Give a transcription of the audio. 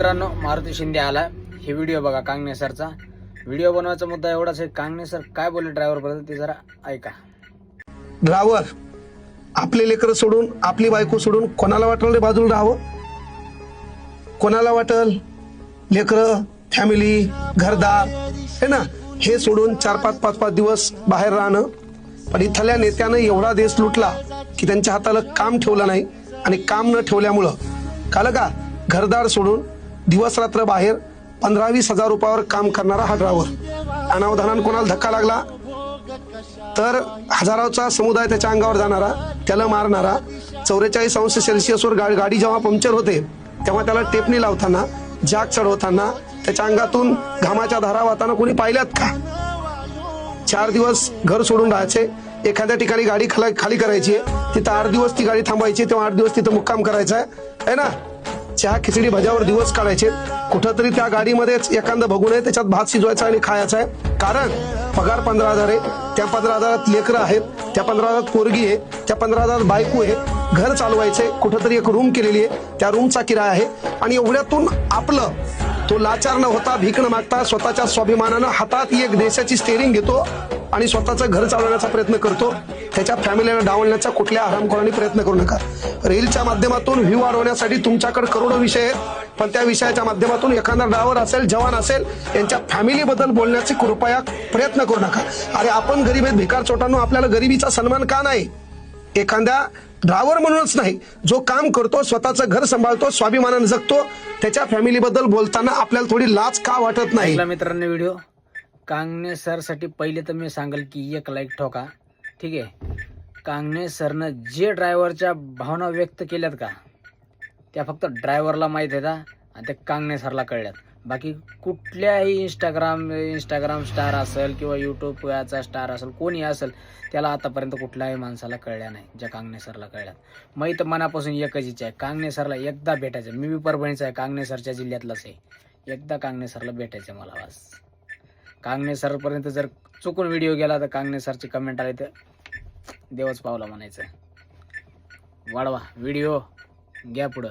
मित्रांनो, मारुती शिंदे आला. हे व्हिडिओ बघा कांगणे सरचा. व्हिडिओ बनवायचा मुद्दा एवढाच आहे, कांगणे सर काय बोलले ड्रायव्हर बद्दल ते जरा ऐका. ड्रायव्हर आपले लेकरं सोडून, आपली बायको सोडून कोणाला वाटलं रे बाजूला राहावं? कोणाला वाटल? लेकरं, फॅमिली, घरदार है ना, हे सोडून 4-5 दिवस बाहेर राहणं. पण इथल्या नेत्यानं एवढा देश लुटला की त्यांच्या हाताला काम ठेवलं नाही. आणि काम न ठेवल्यामुळं काल का घरदार सोडून दिवस रात्र बाहेर 15-20 हजार रुपयावर काम करणारा हा ड्रायव्हर. अनावधानानं कोणाला धक्का लागला तर हजाराचा समुदाय त्याच्या अंगावर जाणारा, त्याला मारणारा. 44°C गाडी जेव्हा पंक्चर होते तेव्हा त्याला टेपणी लावताना, जाग चढवताना, त्याच्या अंगातून घामाच्या धारा वाहताना कोणी पाहिल्यात का? 4 दिवस घर सोडून राहायचे. एखाद्या ठिकाणी गाडी खाली करायची आहे, तिथं 8 दिवस ती गाडी थांबायची, तेव्हा 8 दिवस तिथं मुक्काम करायचा आहे ना. चहा खिचडी भज्यावर दिवस काढायचे. कुठंतरी त्या गाडीमध्येच एखादं बघून आहे, त्याच्यात भात शिजवायचा आणि खायचा आहे. कारण पगार 15,000 आहे, त्या 15,000 लेकरं आहेत, त्या 15,000 पोरगी आहे, त्या 15,000 बायको आहे. घर चालवायचंय, कुठंतरी एक रूम केलेली आहे, त्या रूमचा किराया आहे. आणि एवढ्यातून आपलं तो लाचार न होता, भीक न मागता स्वतःच्या स्वाभिमानानं हातात एक देशाची स्टेरिंग घेतो आणि स्वतःचं घर चालवण्याचा प्रयत्न करतो. त्याच्या फॅमिलीला डावलण्याचा कुठल्या हरामखोरांनी प्रयत्न करू नका. रीलच्या माध्यमातून व्ह्यू वाढवण्यासाठी तुमच्याकडे करोडो विषय आहेत, पण त्या विषयाच्या माध्यमातून एखादा ड्रायव्हर असेल, जवान असेल, यांच्या फॅमिली बद्दल बोलण्याचे कृपया प्रयत्न करू नका. अरे आपण गरीब आहेत, भिकार चोटांनो, आपल्याला गरिबीचा सन्मान का नाही? एखाद्या ड्रायव्हर म्हणूनच नाही, जो काम करतो, स्वतःचं घर सांभाळतो, स्वाभिमानानं जगतो, त्याच्या फॅमिली बद्दल बोलताना आपल्याला थोडी लाज का वाटत नाही? मित्रांनो, व्हिडिओ कांगणे सर साठी पहिले तर मी सांगेल की 1 लाईक ठोका. ठीक आहे. कांगणे सरनं जे ड्रायव्हरच्या भावना व्यक्त केल्यात का, त्या फक्त ड्रायव्हरला माहीत आहेत आणि ते कांगणे सरला कळल्यात. बाकी कुठल्याही इंस्टाग्राम स्टार असेल किंवा यूट्यूबचा स्टार असेल, कोणी असेल, त्याला आतापर्यंत कुठल्याही माणसाला कळल्या नाही ज्या कांगणे सरला कळल्यात. मग तर मनापासून एकच इच्छा आहे, कांगणे सरला एकदा भेटायचं. मी परभणीचा आहे, कांगणे सरच्या जिल्ह्यातलाच आहे. एकदा कांगणे सरला भेटायचं मला बस. कांगणे सरपर्यंत जर चुकून व्हिडिओ गेला तर कांगणे सरची कमेंट आली तर देवच पावला म्हणायचं. वाढवा व्हिडिओ, घ्या पुढं.